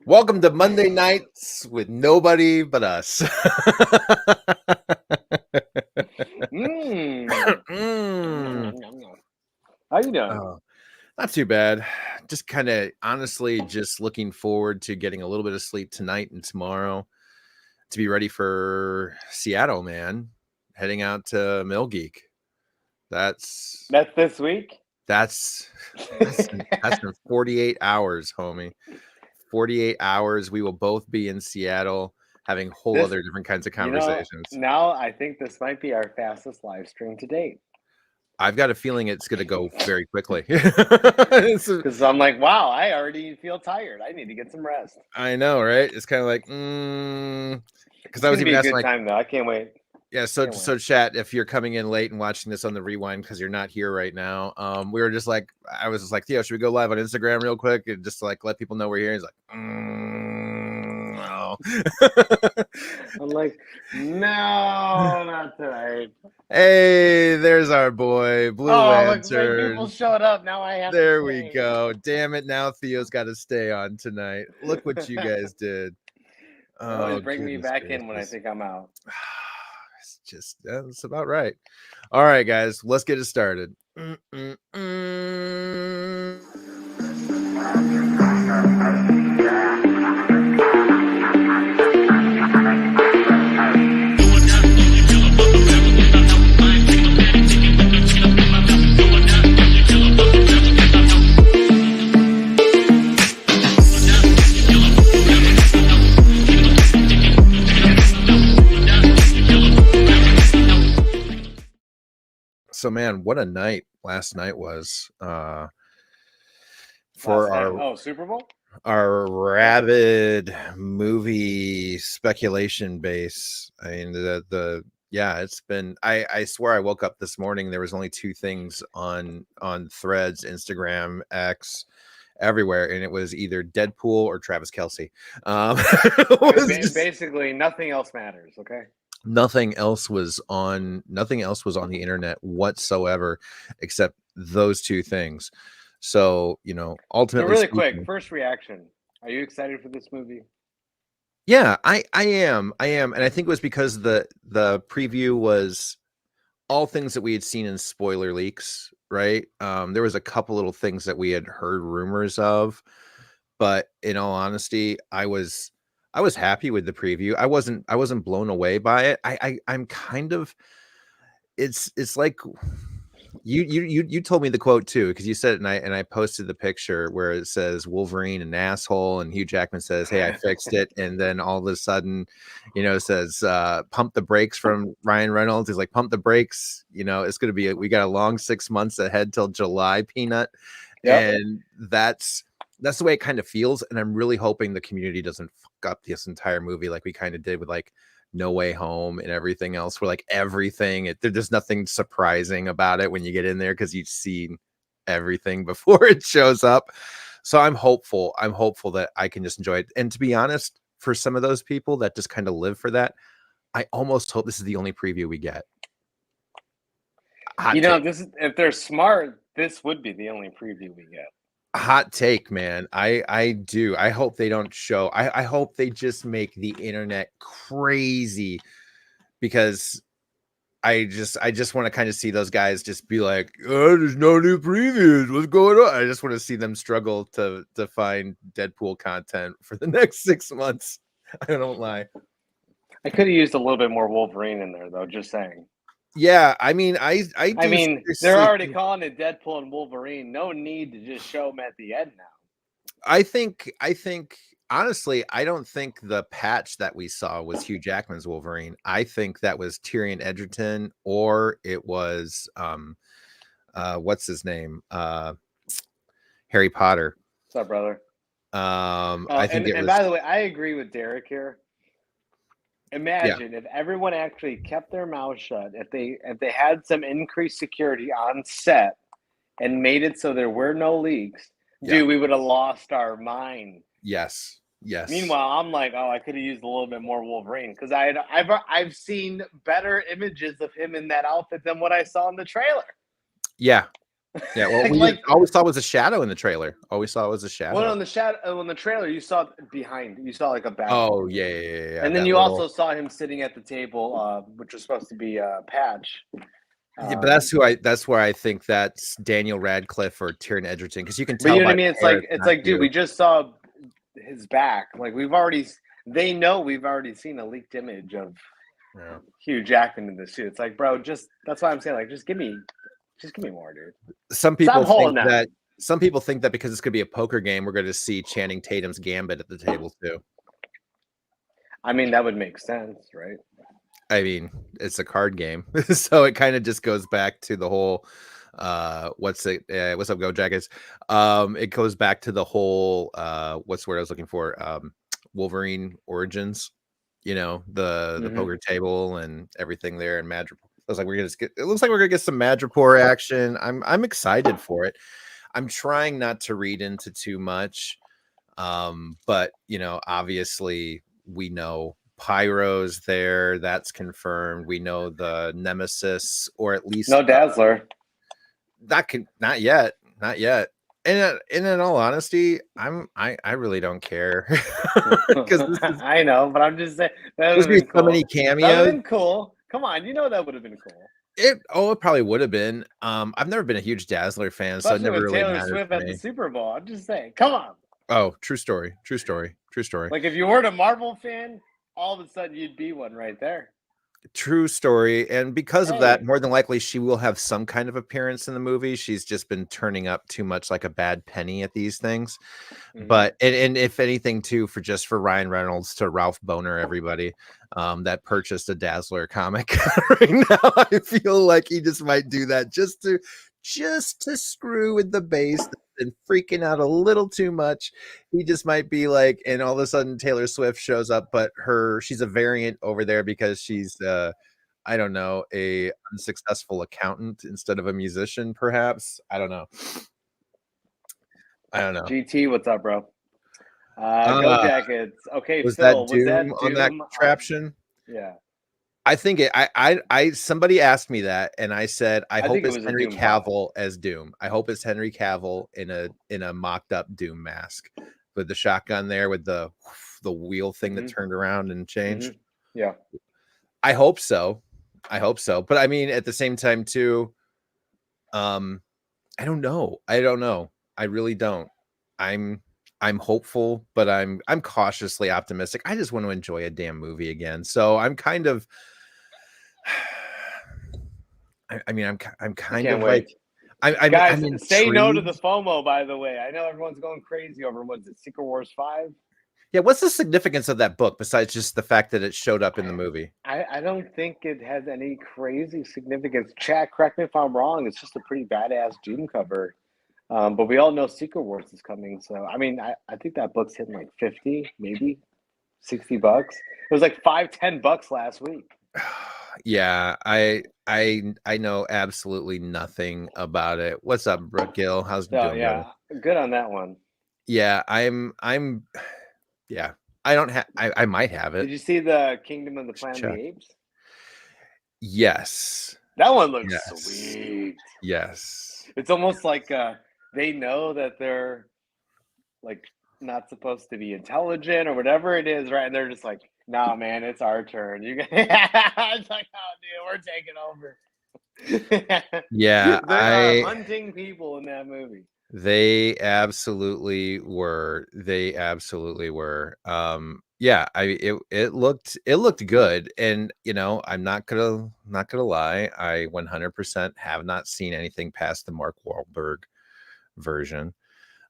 Welcome to Monday nights with nobody but us. Mm. How you doing? Oh, not too bad. Just kind of honestly just looking forward to getting a little bit of sleep tonight and tomorrow to be ready for Seattle, man. Heading out to Mill Geek. That's That's this week. that's that's in 48 hours, homie. 48 hours. We will both be in Seattle having whole This, other different kinds of conversations. now I think this might be our fastest live stream to date. I've got a feeling it's going to go very quickly. Because I'm like, wow, I already feel tired. I need to get some rest. I know, right? It's kind of like, because I was even a asking, good like, time though. I can't wait. yeah. So chat, if you're coming in late and watching this on the rewind because you're not here right now, we were just like, I was just like, Theo, should we go live on Instagram real quick and just to, like, let people know we're here? He's like, no. I'm like, no, not tonight. Hey, there's our boy, Blue Lantern. People showed up. Now I have. There we go. Damn it! Now Theo's got to stay on tonight. Look what you guys did. Always bring me back in when I think I'm out. It's just that's about right. All right, guys, let's get it started. So, man, what a night last night was for our Super Bowl, our rabid movie speculation base. I mean, it's been. I swear I woke up this morning. There was only two things on Threads, Instagram, X, everywhere, and it was either Deadpool or Travis Kelce. Basically, nothing else matters. Okay. Nothing else was on the internet whatsoever except those two things. So, ultimately, really quick, first reaction. Are you excited for this movie? Yeah, I am. And I think it was because the preview was all things that we had seen in spoiler leaks, right? There was a couple little things that we had heard rumors of, but in all honesty, I was happy with the preview. I wasn't blown away by it. I'm kind of, it's like you told me the quote too, because you said it, and I posted the picture where it says Wolverine an asshole and Hugh Jackman says, "Hey, I fixed it," and then all of a sudden, it says pump the brakes from Ryan Reynolds. He's like, pump the brakes, it's gonna be we got a long 6 months ahead till July, Peanut. Yep. And that's the way it kind of feels, and I'm really hoping the community doesn't fuck up this entire movie like we kind of did with like No Way Home and everything else, where like everything, there's nothing surprising about it when you get in there because you've seen everything before it shows up. So I'm hopeful that I can just enjoy it. And to be honest, for some of those people that just kind of live for that, I almost hope this is the only preview we get. This is, if they're smart, this would be the only preview we get. Hot take, man. I do. I hope they don't show. I hope they just make the internet crazy, because I just want to kind of see those guys just be like, oh, there's no new previews. What's going on? I just want to see them struggle to find Deadpool content for the next 6 months. I don't lie. I could have used a little bit more Wolverine in there, though. Just saying. Yeah, I mean, they're already calling it Deadpool and Wolverine. No need to just show them at the end now. I think honestly, I don't think the patch that we saw was Hugh Jackman's Wolverine. I think that was Tyrion Edgerton, or it was what's his name? Harry Potter. What's up, brother? I think and by the way, I agree with Derek here. Imagine if everyone actually kept their mouth shut, if they had some increased security on set and made it so there were no leaks, dude, we would have lost our mind. Yes. Meanwhile, I'm like, I could have used a little bit more Wolverine, because I've seen better images of him in that outfit than what I saw in the trailer. Yeah. Yeah, well, we Like, always thought it was a shadow in the trailer. Always thought it was a well, shadow. on the shadow, on the trailer, you saw behind. You saw like a back. Oh, yeah, And then that you little also saw him sitting at the table, which was supposed to be Patch. yeah, but Um, that's where I think that's Daniel Radcliffe or Taron Egerton, because you can but tell you know what by I mean? the hair it's It's not like, dude, you. we just saw his back. Like they know we've already seen a leaked image of Yeah. Hugh Jackman in the suit. It's like, bro, that's why I'm saying, like, just give me more, dude. Some Stop people think holding out. that some people think that because it's gonna be a poker game, we're gonna see Channing Tatum's Gambit at the table too. I mean, that would make sense, right? I mean, it's a card game, so it kind of just goes back to the whole what's up, Go Jackets. It goes back to the whole what's the word I was looking for? Wolverine origins, the Mm-hmm. poker table and everything there, and Madripoor. It looks like we're gonna get some Madripoor action. I'm excited for it. I'm trying not to read into too much. But obviously we know Pyro's there, that's confirmed. We know the Nemesis, or at least No Dazzler. not yet, not yet. And in all honesty, I really don't care because I know, but I'm just saying that would there's have gonna be been so many cool. That would have cameos. been cool. Come on, you know that would have been cool. It probably would have been. I've never been a huge Dazzler fan, so it Especially never with really Taylor mattered Swift for at the me. Super Bowl. I'm just saying, come on. Oh, true story, true story, true story. Like if you weren't a Marvel fan, all of a sudden you'd be one right there. True story, and because of that, Hey. more than likely, she will have some kind of appearance in the movie. She's just been turning up too much like a bad penny at these things. Mm-hmm. But and if anything, too, for Ryan Reynolds to Ralph Boner, everybody that purchased a Dazzler comic right now, I feel like he just might do that just to screw with the base that's been freaking out a little too much. He just might be like, and all of a sudden Taylor Swift shows up, but she's a variant over there because she's I don't know, a unsuccessful accountant instead of a musician, perhaps. I don't know. I don't know. GT, what's up, bro? Go Uh Jackets. Okay, was that Phil, was Doom that on that Doom? contraption? Yeah, I think somebody asked me that, and I said I I hope think it it's was a Henry Doom bot. Cavill as Doom. I hope it's Henry Cavill in a mocked up Doom mask with the shotgun there with the wheel thing that Mm-hmm. turned around and changed. Mm-hmm. Yeah. I hope so. I hope so. But I mean, at the same time, too, um, I don't know. I don't know. I really don't. I'm I'm hopeful, but I'm cautiously optimistic. I just want to enjoy a damn movie again. So I'm kind of I mean, I'm I kind can't of like wait. Guys, I'm say no to the intrigued. FOMO, by the way. I know everyone's going crazy over what's it, Secret Wars 5? Yeah, what's the significance of that book besides just the fact that it showed up in the movie? I don't think it has any crazy significance. Chat, correct me if I'm wrong. It's just a pretty badass Doom cover. But we all know Secret Wars is coming. So, I mean, I think that book's hitting like 50, maybe $60. It was like $5, $10 last week. Yeah, I know absolutely nothing about it. What's up, Brooke Gill? How's it So, doing, brother? yeah, good on that one. Yeah, I'm yeah. I don't have I might have Did it. you see the Kingdom of the Should Planet of check. the Apes? Yes. That one looks Yes. sweet. Yes. It's almost like they know that they're like not supposed to be intelligent or whatever it is, right? And they're just like, "Nah, man, it's our turn. You guys." It's like, "Oh, dude, we're taking over." Yeah, They are hunting people in that movie. they absolutely were. They absolutely were. Yeah, it looked good, and I'm not gonna lie, I 100% have not seen anything past the Mark Wahlberg version.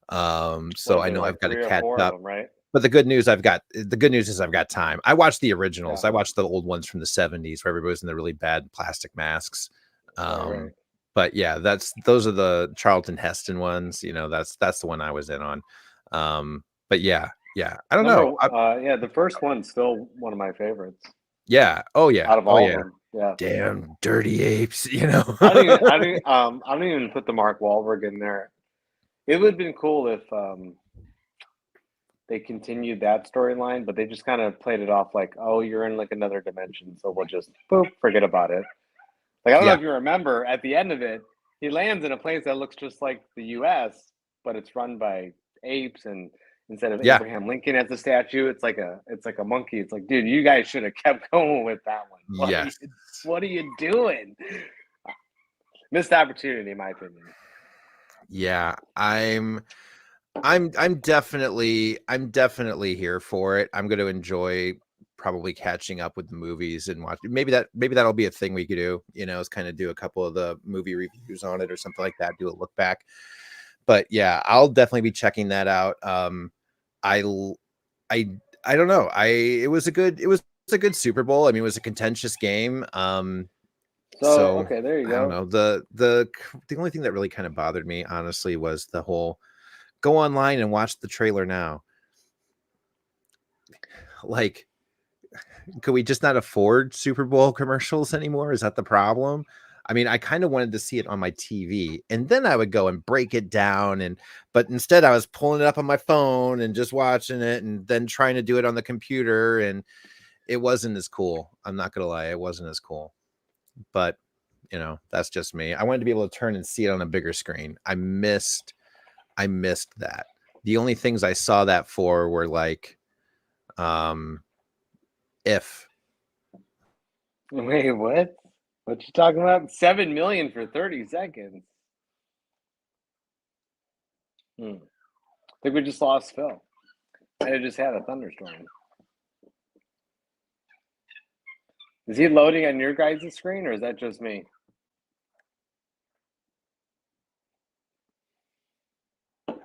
What So is I there, know I've like got to three or catch four of up. them, right? But the good news is I've got time. I watched the originals. Yeah. I watched the old ones from the 70s where everybody was in the really bad plastic masks. Right. But yeah, those are the Charlton Heston ones. That's the one I was in on. But yeah, I don't know. Yeah, the first one's still one of my favorites Yeah. Oh yeah. out of Oh all of yeah. them. Yeah. Damn dirty apes. You know. I don't even put the Mark Wahlberg in there. It would have been cool if they continued that storyline, but they just kind of played it off like, oh, you're in like another dimension, so we'll just boop, forget about it. Like I don't know Yeah. if you remember at the end of it, he lands in a place that looks just like the U.S., but it's run by apes, and instead of Yeah. Abraham Lincoln as the statue, it's like a monkey. It's like, dude, you guys should have kept going with that one. Yes. What are you doing? Missed opportunity, in my opinion. Yeah. I'm definitely here for it. I'm going to enjoy probably catching up with the movies and watch. Maybe that'll be a thing we could do. Is kind of do a couple of the movie reviews on it or something like that. Do a look back. But yeah, I'll definitely be checking that out. I I I don't know. It was a good Super Bowl. I mean, it was a contentious game. So So okay, there you I don't go. know. The only thing that really kind of bothered me, honestly, was the whole go online and watch the trailer now. Like, could we just not afford Super Bowl commercials anymore? Is that the problem? I mean, I kind of wanted to see it on my TV, and then I would go and break it down, but instead I was pulling it up on my phone and just watching it, and then trying to do it on the computer, and it wasn't as cool. I'm not gonna lie, it wasn't as cool. But that's just me. I wanted to be able to turn and see it on a bigger screen. I missed that. The only things I saw that for were like if Wait, what? What you talking about? 7 million for 30 seconds. I think we just lost Phil. I just had a thunderstorm. Is he loading on your guys' screen, or is that just me? Did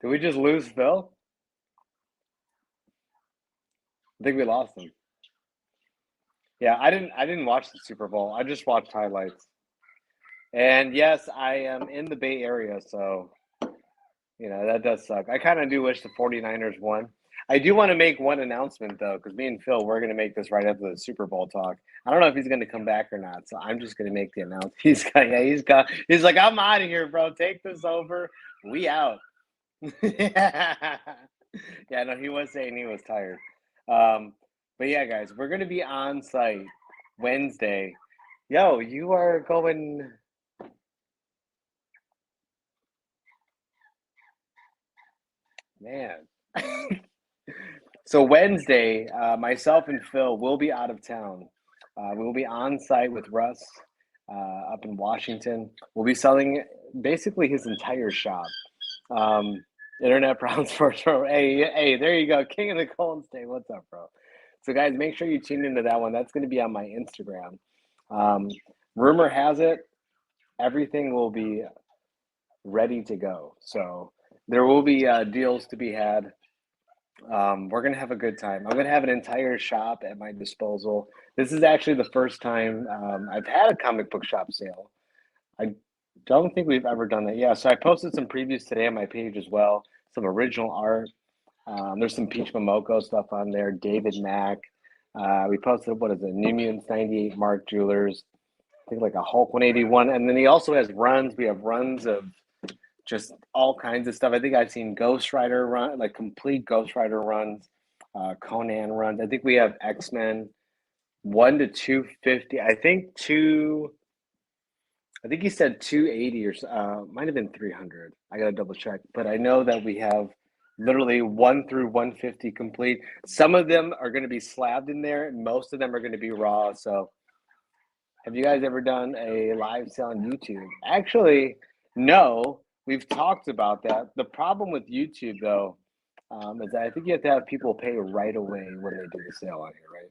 we just lose Phil? I think we lost him. Yeah, I didn't watch the Super Bowl. I just watched highlights. And yes, I am in the Bay Area, so that does suck. I kind of do wish the 49ers won. I do want to make one announcement though, because me and Phil, we're gonna make this right after the Super Bowl talk. I don't know if he's gonna come back or not, so I'm just gonna make the announcement. He's like, I'm out of here, bro. Take this over. We out. Yeah, no, he was saying he was tired. But yeah, guys, we're gonna be on site Wednesday. Yo, you are going. Man. So Wednesday, myself and Phil will be out of town. We'll be on site with Russ up in Washington. We'll be selling basically his entire shop. Internet Brown Sports Pro. Hey, there you go. King of the Golden State. What's up, bro? So, guys, make sure you tune into that one. That's going to be on my Instagram. Rumor has it, everything will be ready to go. So, there will be deals to be had. We're going to have a good time. I'm going to have an entire shop at my disposal. This is actually the first time I've had a comic book shop sale. I don't think we've ever done that. Yeah, so I posted some previews today on my page as well. Some original art. There's some Peach Momoko stuff on there. David Mack. We posted, what is it? New Mutants 98 Mark Jewelers. I think like a Hulk 181. And then he also has runs. We have runs of just all kinds of stuff. I think I've seen Ghost Rider run, like complete Ghost Rider runs, Conan runs. I think we have X-Men 1 to 250. I think he said 280 or might have been 300. I got to double check. But I know that we have literally 1 through 150 complete. Some of them are going to be slabbed in there. Most of them are going to be raw. So have you guys ever done a live sale on YouTube? Actually, no. We've talked about that. The problem with YouTube, though, is that I think you have to have people pay right away when they do the sale on here, right?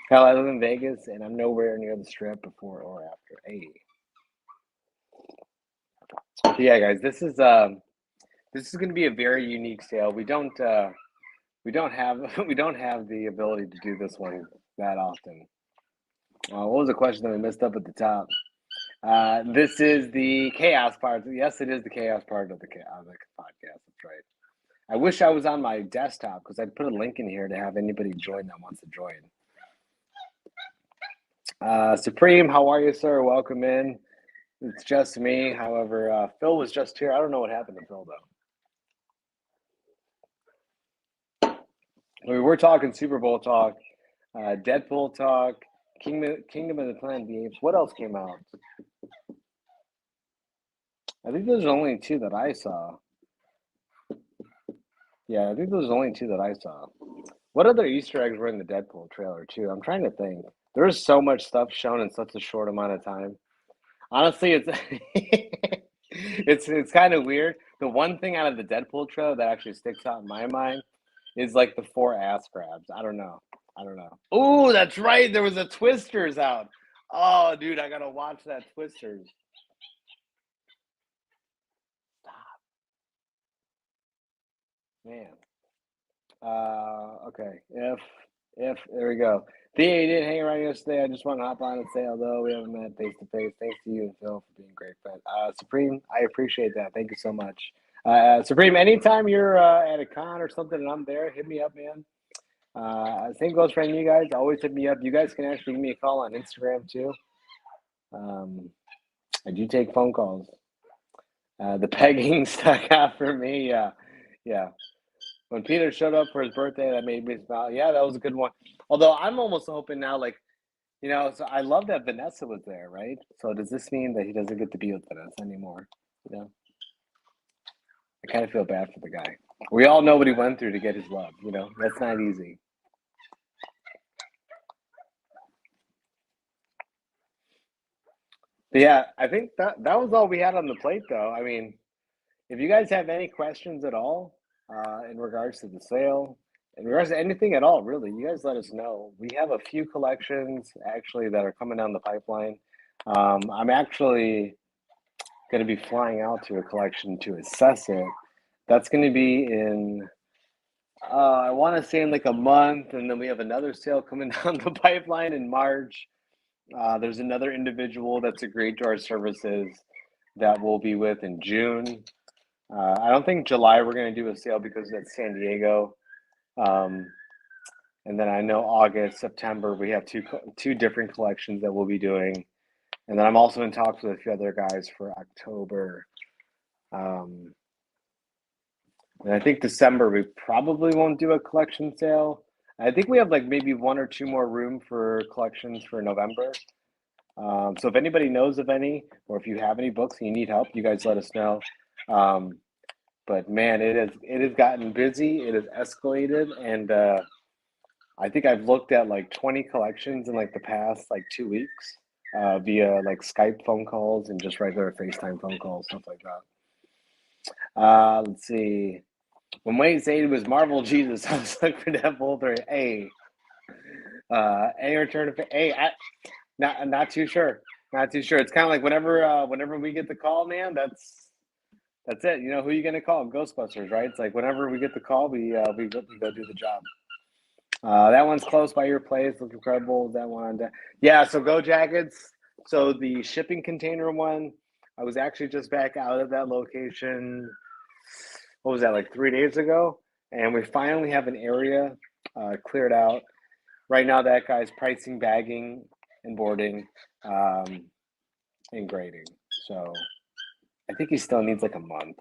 Hell, I live in Vegas, and I'm nowhere near the Strip before or after. Hey, yeah, guys, this is going to be a very unique sale. We don't have we don't have the ability to do this one that often. What was the question that we missed up at the top? This is the chaos part. Yes, it is the chaos part of the podcast. That's right. I wish I was on my desktop because I'd put a link in here to have anybody join that wants to join. Supreme, how are you, sir? Welcome in. It's just me. However, Phil was just here. I don't know what happened to Phil, though. We're talking Super Bowl talk, Deadpool talk, Kingdom of the Planet of the Apes. What else came out? I think those are only two that I saw. Yeah, I think those are only two that I saw. What other Easter eggs were in the Deadpool trailer too? I'm trying to think. There was so much stuff shown in such a short amount of time. Honestly, it's it's kind of weird. The one thing out of the Deadpool trailer that actually sticks out in my mind is like the 4 ass grabs. I don't know. Oh, that's right. There was a Twisters out. Oh, dude, I gotta watch that Twisters. Stop, man. Okay. If there we go. Thea, you didn't hang around yesterday. I just want to hop on and say hello. We haven't met face to face. Thanks to you and Phil for being a great friend. Supreme, I appreciate that. Thank you so much. Supreme, anytime you're at a con or something and I'm there, hit me up, man. Same goes for you guys. Always hit me up. You guys can actually give me a call on Instagram too. I do take phone calls. The pegging stuck out for me. Yeah. When Peter showed up for his birthday, that made me smile. Yeah, that was a good one. Although I'm almost hoping now, like, so I love that Vanessa was there, right? So does this mean that he doesn't get to be with Vanessa anymore? I kind of feel bad for the guy. We all know what he went through to get his love. That's not easy. But yeah, I think that was all we had on the plate, though. I mean, if you guys have any questions at all in regards to the sale, in regards to anything at all, really, you guys let us know. We have a few collections actually that are coming down the pipeline. I'm actually going to be flying out to a collection to assess it. That's going to be in, I want to say in like a month, and then we have another sale coming down the pipeline in March. There's another individual that's agreed to our services that we'll be with in June. I don't think July we're going to do a sale because it's San Diego. And then I know August, September, we have two different collections that we'll be doing. And then I'm also in talks with a few other guys for October. And I think December, we probably won't do a collection sale. I think we have like maybe 1 or 2 more room for collections for November. So if anybody knows of any, or if you have any books and you need help, you guys let us know. But man, it has gotten busy. It has escalated, and I think I've looked at like 20 collections in like the past like 2 weeks via like Skype phone calls and just regular FaceTime phone calls, stuff like that. Let's see. When Wayne said it was Marvel Jesus, I was like for Deadpool 3. A return to not too sure. Not too sure. It's kind of like whenever we get the call, man, that's it. You know who you gonna call? Ghostbusters, right? It's like whenever we get the call, we go do the job. That one's close by your place. Look incredible. That one, yeah. So Go Jackets. So the shipping container one, I was actually just back out of that location. What was that, like 3 days ago? And we finally have an area cleared out. Right now, that guy's pricing, bagging, and boarding, and grading. So I think he still needs like a month.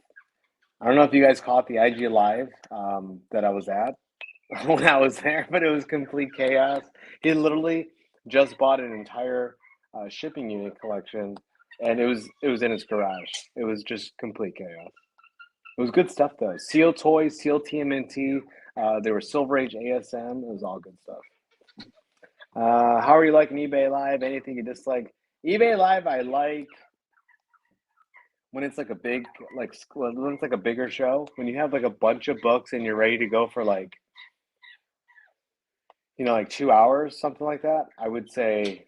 I don't know if you guys caught the IG Live that I was at when I was there, but it was complete chaos. He literally just bought an entire shipping unit collection, and it was in his garage. It was just complete chaos. It was good stuff though. Seal Toys, Seal TMNT. There were Silver Age ASM. It was all good stuff. How are you liking eBay Live? Anything you dislike? eBay Live, I like when it's like a big, when it's like a bigger show. When you have like a bunch of books and you're ready to go for like, like 2 hours, something like that. I would say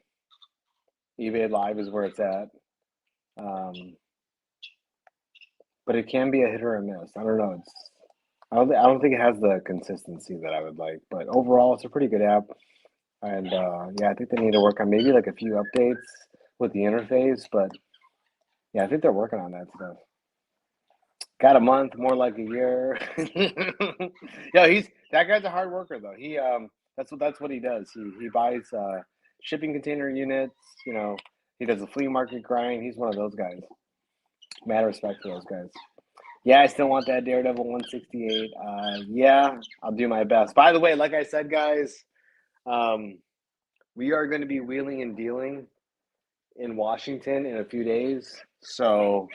eBay Live is where it's at. But it can be a hit or a miss. I don't know. I don't think it has the consistency that I would like. But overall, it's a pretty good app. And yeah, I think they need to work on maybe like a few updates with the interface. But yeah, I think they're working on that stuff. Got a month, more like a year. Yeah, that guy's a hard worker though. That's what he does. He buys shipping container units. He does a flea market grind. He's one of those guys. Mad respect for those guys. Yeah, I still want that Daredevil 168. Yeah, I'll do my best. By the way, like I said, guys, we are going to be wheeling and dealing in Washington in a few days. So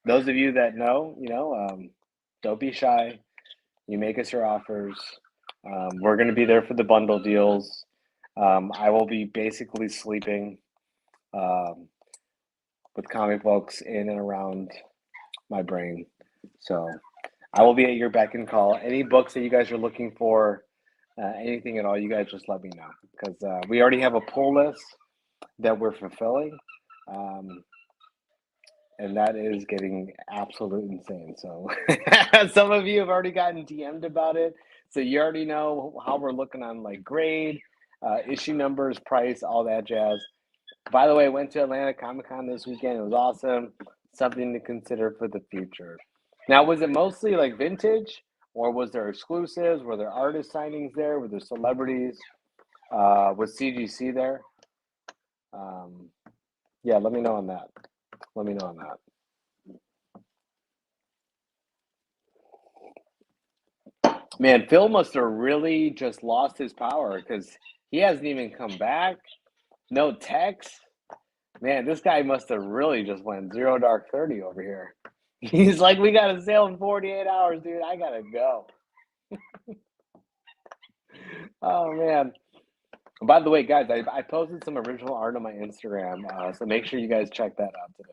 those of you that know, don't be shy. You make us your offers. We're going to be there for the bundle deals. I will be basically sleeping with comic books in and around my brain. So I will be at your beck and call. Any books that you guys are looking for, anything at all, you guys just let me know. Because we already have a pull list that we're fulfilling. And that is getting absolute insane. So some of you have already gotten DM'd about it. So you already know how we're looking on like grade, issue numbers, price, all that jazz. By the way, I went to Atlanta Comic-Con this weekend. It was awesome. Something to consider for the future. Now, was it mostly like vintage, or was there exclusives? Were there artist signings there? Were there celebrities? Was CGC there? Yeah, let me know on that. Let me know on that. Man, Phil must have really just lost his power because he hasn't even come back. No text. Man, this guy must have really just went 0 dark 30 over here. He's like, we got a sale in 48 hours, dude. I gotta go. Oh man. By the way, guys, I posted some original art on my Instagram, so make sure you guys check that out today.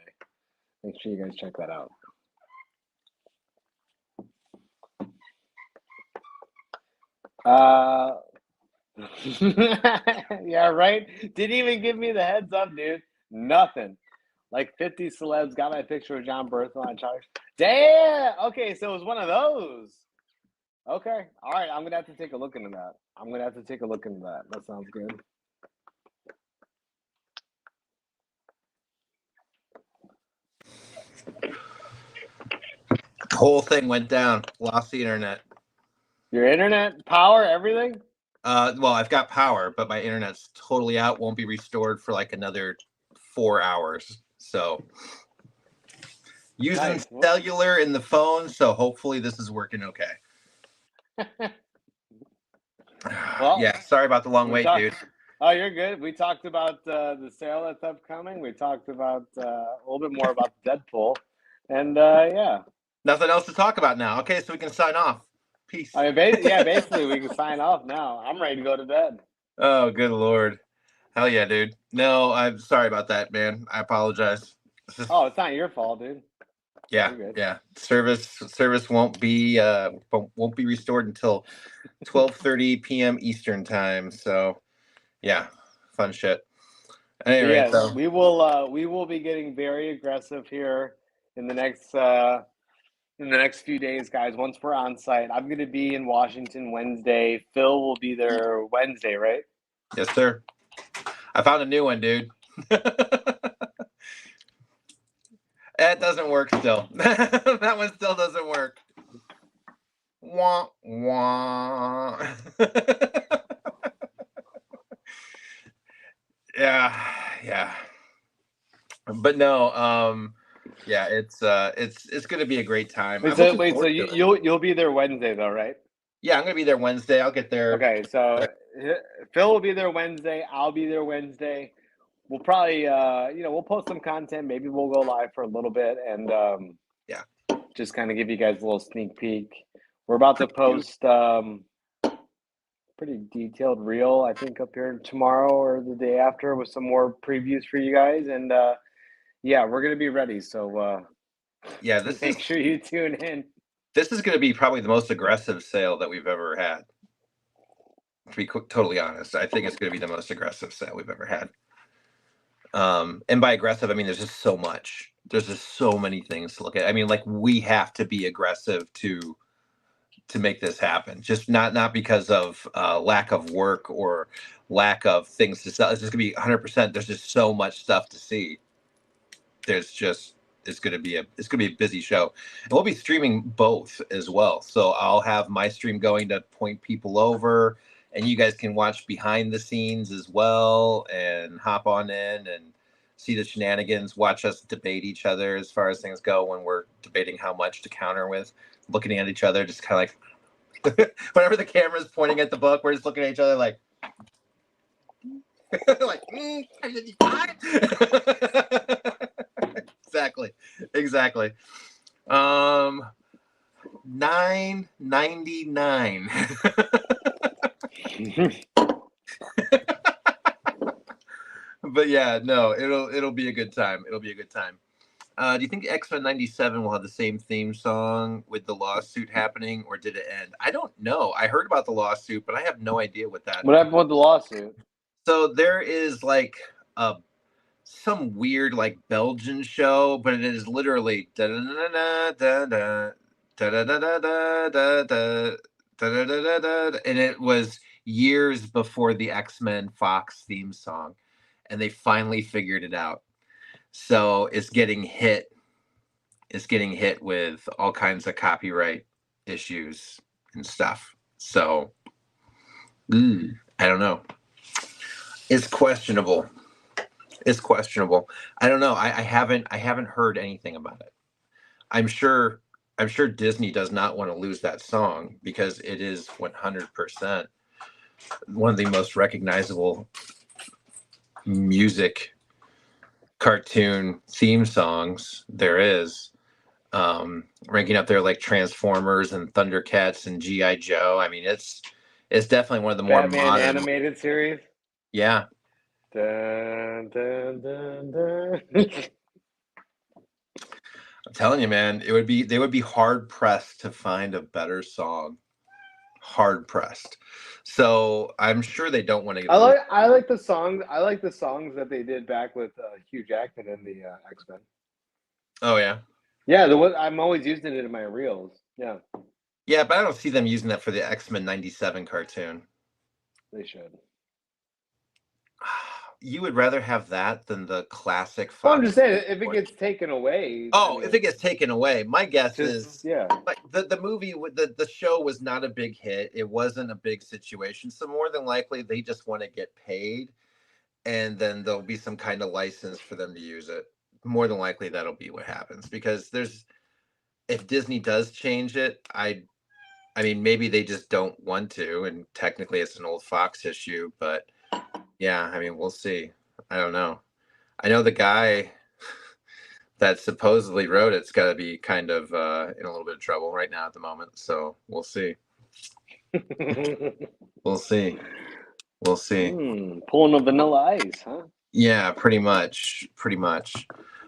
Make sure you guys check that out. Yeah, right? Didn't even give me the heads up, dude. Nothing. Like 50 celebs got my picture of John Berthel on charge. Damn! Okay, so it was one of those. Okay. All right, I'm going to have to take a look into that. That sounds good. The whole thing went down. Lost the internet. Your internet, power, everything? Well, I've got power, but my internet's totally out. Won't be restored for like another 4 hours. So using Nice. cellular in the phone. So hopefully this is working okay. Well, yeah. Sorry about the long wait, dude. Oh, you're good. We talked about the sale that's upcoming. We talked about a little bit more about Deadpool, and yeah. Nothing else to talk about now. Okay, so we can sign off. Peace. I mean, yeah, basically we can sign off now. I'm ready to go to bed. Oh, good Lord. Hell yeah, dude. No, I'm sorry about that, man. I apologize. Oh, it's not your fault, dude. Yeah. Service won't be restored until 12:30 p.m. Eastern time. So, yeah, fun shit. Anyway, Yes, so we will be getting very aggressive here in the next few days, guys. Once we're on site, I'm going to be in Washington Wednesday. Phil will be there Wednesday, right? Yes, sir. I found a new one, dude. That doesn't work still. That one still doesn't work. Wah, wah. yeah. But no, yeah, it's gonna be a great time. Wait, so you'll be there Wednesday though, right? Yeah, I'm gonna be there Wednesday. I'll get there. Okay, so Phil will be there Wednesday. I'll be there Wednesday. We'll probably we'll post some content. Maybe we'll go live for a little bit and yeah, just kind of give you guys a little sneak peek. We're about to post pretty detailed reel, I think, up here tomorrow or the day after with some more previews for you guys. And yeah, we're gonna be ready. So yeah, make sure you tune in. This is going to be probably the most aggressive sale that we've ever had. To be totally honest, I think it's going to be the most aggressive sale we've ever had. And by aggressive, I mean there's just so much. There's just so many things to look at. I mean, like we have to be aggressive to make this happen. Just not because of lack of work or lack of things to sell. It's just going to be 100%. There's just so much stuff to see. It's going to be a busy show, and we'll be streaming both as well. So I'll have my stream going to point people over, and you guys can watch behind the scenes as well and hop on in and see the shenanigans, watch us debate each other as far as things go when we're debating how much to counter with, looking at each other, just kind of like whenever the camera's pointing at the book, we're just looking at each other like, Like 55. Exactly. 9.99. But yeah, no, it'll be a good time. It'll be a good time. Do you think X-Men 97 will have the same theme song with the lawsuit happening, or did it end? I don't know. I heard about the lawsuit, but I have no idea what that. What happened with the lawsuit? So there is like some weird like Belgian show, but it is literally da da da da da da da da da da da da, and it was years before the X-Men Fox theme song, and they finally figured it out. So it's getting hit. It's getting hit with all kinds of copyright issues and stuff. So I don't know. It's questionable. It's questionable. I don't know. I haven't heard anything about it. I'm sure Disney does not want to lose that song because it is 100% one of the most recognizable music cartoon theme songs there is. Ranking up there like Transformers and Thundercats and G.I. Joe. I mean, it's definitely one of the more Batman modern animated series. Yeah. Dun, dun, dun, dun. I'm telling you, man, they would be hard pressed to find a better song. Hard pressed. So I'm sure they don't want to get. I like the songs. I like the songs that they did back with Hugh Jackman in the X-Men. Oh yeah. Yeah, the one I'm always using it in my reels. Yeah. Yeah, but I don't see them using that for the X-Men 97 cartoon. They should. You would rather have that than the classic Fox. Well, I'm just saying, if it gets taken away. Oh, if it gets taken away, my guess is like the movie the show was not a big hit. It wasn't a big situation, so more than likely they just want to get paid, and then there'll be some kind of license for them to use it. More than likely that'll be what happens, because if Disney does change it, I mean, maybe they just don't want to, and technically it's an old Fox issue, but yeah, I mean, we'll see. I don't know. I know the guy that supposedly wrote it's got to be kind of in a little bit of trouble right now at the moment, so we'll see. We'll see. Pulling a Vanilla Ice, huh? Yeah, pretty much.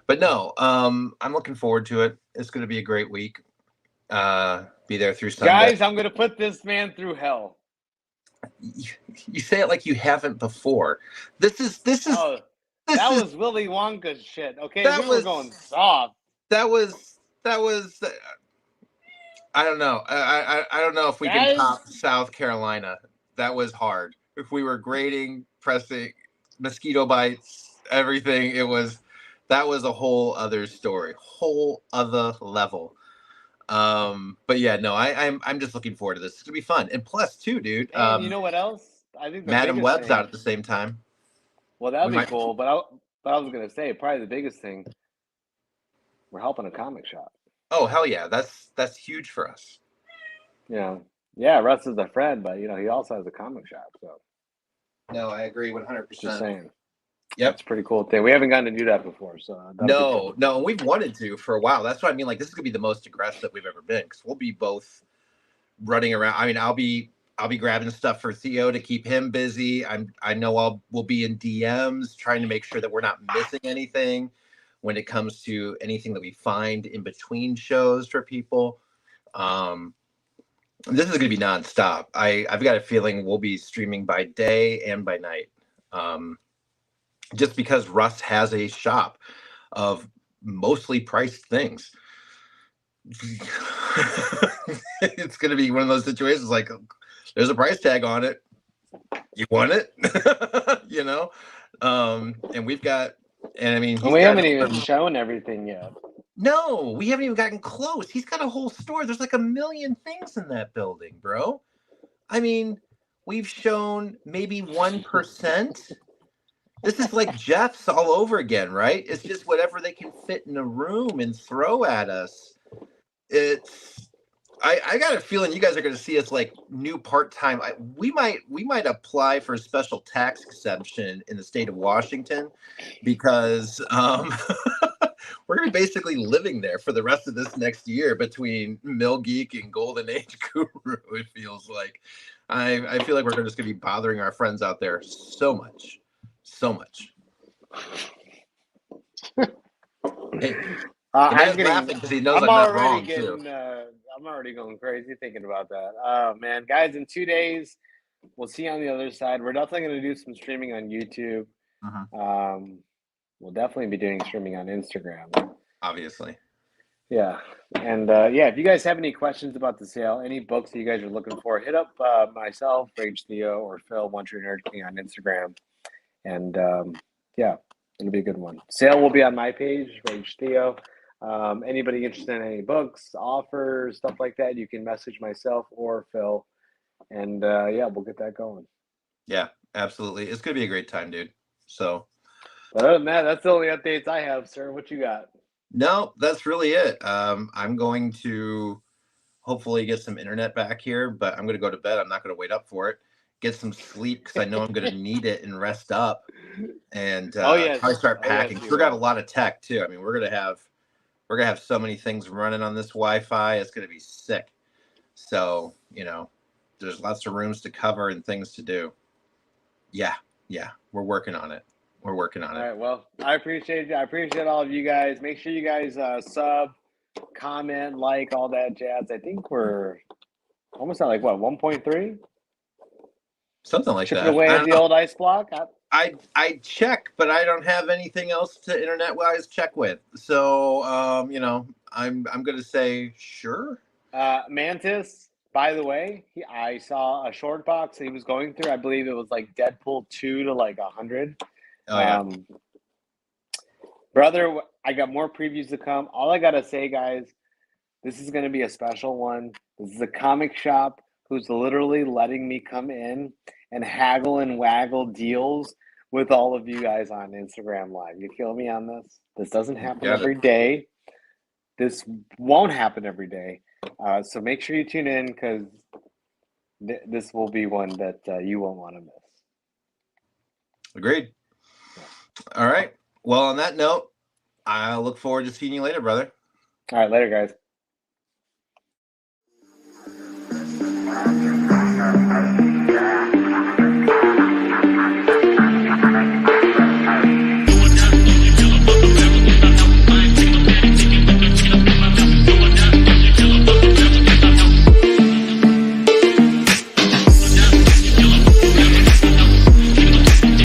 But no, I'm looking forward to it. It's going to be a great week. Be there through Sunday. Guys, I'm going to put this man through hell. You say it like you haven't before. This is. Oh, that was Willy Wonka's shit. Okay, we were going soft. That was. I don't know. I don't know if we can top South Carolina. That was hard. If we were grading, pressing, mosquito bites, everything, that was a whole other story, whole other level. But yeah, no, I'm just looking forward to this. It's gonna be fun, and plus too, dude. And you know what else? I think Madam Web's out at the same time. Well, that'd be cool. But I was gonna say probably the biggest thing. We're helping a comic shop. Oh hell yeah, that's huge for us. Yeah, Russ is a friend, but he also has a comic shop. So. No, I agree 100%. Just saying. Yep, it's a pretty cool thing. We haven't gotten to do that before, so no, we've wanted to for a while. That's what I mean. Like, this is gonna be the most aggressive we've ever been, because we'll be both running around. I mean, I'll be grabbing stuff for Theo to keep him busy. I know we'll be in DMs trying to make sure that we're not missing anything when it comes to anything that we find in between shows for people. This is going to be nonstop. I've got a feeling we'll be streaming by day and by night. Just because Russ has a shop of mostly priced things. It's going to be one of those situations like, there's a price tag on it. You want it? And we've got, and I mean, we haven't even shown everything yet. No, we haven't even gotten close. He's got a whole store. There's like 1 million things in that building, bro. I mean, we've shown maybe 1%. This is like Jeff's all over again, right? It's just whatever they can fit in a room and throw at us. I got a feeling you guys are going to see us like new part-time. We might apply for a special tax exception in the state of Washington because we're going to be basically living there for the rest of this next year between Mill Geek and Golden Age Guru. It feels like I feel like we're just going to be bothering our friends out there so much, so much. Hey, the man's laughing because he knows I'm not wrong too. I'm already going crazy thinking about that. Oh man, guys! In 2 days, we'll see you on the other side. We're definitely going to do some streaming on YouTube. We'll definitely be doing streaming on Instagram. Obviously. Yeah, and yeah, if you guys have any questions about the sale, any books that you guys are looking for, hit up myself, Rage Theo, or Phil, One True Nerd King on Instagram, and yeah, it'll be a good one. Sale will be on my page, Rage Theo. Anybody interested in any books, offers, stuff like that, you can message myself or Phil, and yeah, we'll get that going. Yeah, absolutely. It's gonna be a great time, dude. So, but other than that, that's the only updates I have, sir. What you got? No, that's really it. I'm going to hopefully get some internet back here, but I'm going to go to bed. I'm not going to wait up for it. Get some sleep because I know I'm going to need it and rest up. And probably start packing. We've got a lot of tech too. I mean, we're gonna have so many things running on this Wi-Fi. It's going to be sick. So there's lots of rooms to cover and things to do. Yeah, we're working on it. We're working on it. All right. Well, I appreciate you. I appreciate all of you guys. Make sure you guys sub, comment, like, all that jazz. I think we're almost at like what, 1.3? Something like Chipping away at the old ice block. I check, but I don't have anything else to internet-wise check with. So I'm gonna say sure. Mantis. By the way, I saw a short box he was going through. I believe it was like Deadpool 2 to like 100. Oh, yeah. Brother, I got more previews to come. All I gotta say, guys, this is gonna be a special one. This is a comic shop who's literally letting me come in and haggle and waggle deals with all of you guys on Instagram Live. You feel me on this? This doesn't happen every day. This won't happen every day. So make sure you tune in because this will be one that you won't want to miss. Agreed. All right. Well, on that note, I look forward to seeing you later, brother. All right. Later, guys.